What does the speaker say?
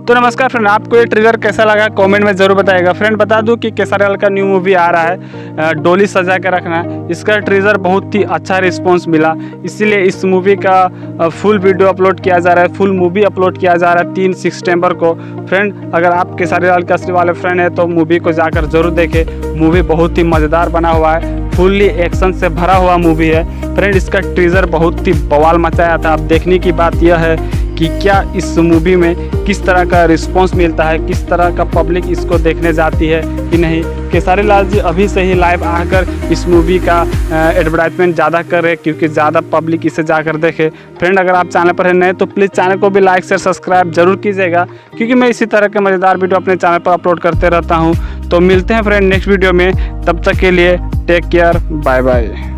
तो नमस्कार फ्रेंड, आपको ये ट्रेलर कैसा लगा कमेंट में ज़रूर बताइएगा। फ्रेंड बता दूं कि केसरी लाल का न्यू मूवी आ रहा है डोली सजा के रखना। इसका ट्रेलर बहुत ही अच्छा रिस्पांस मिला, इसीलिए इस मूवी का फुल वीडियो अपलोड किया जा रहा है, फुल मूवी अपलोड किया जा रहा है 3 सितंबर को। फ्रेंड अगर आप केसरी लाल के असली वाले फ्रेंड हैं तो मूवी को जाकर ज़रूर देखें। मूवी बहुत ही मज़ेदार बना हुआ है, फुल्ली एक्शन से भरा हुआ मूवी है। फ्रेंड इसका ट्रेलर बहुत ही बवाल मचाया था। अब देखने की बात यह है कि क्या इस मूवी में किस तरह का रिस्पांस मिलता है, किस तरह का पब्लिक इसको देखने जाती है कि नहीं। केसरी लाल जी अभी से ही लाइव आकर इस मूवी का एडवर्टाइजमेंट ज़्यादा कर रहे हैं क्योंकि ज़्यादा पब्लिक इसे जाकर देखे। फ्रेंड अगर आप चैनल पर हैं नए तो प्लीज़ चैनल को भी लाइक शेयर सब्सक्राइब जरूर कीजिएगा, क्योंकि मैं इसी तरह के मज़ेदार वीडियो अपने चैनल पर अपलोड करते रहता हूँ। तो मिलते हैं फ्रेंड नेक्स्ट वीडियो में, तब तक के लिए टेक केयर, बाय बाय।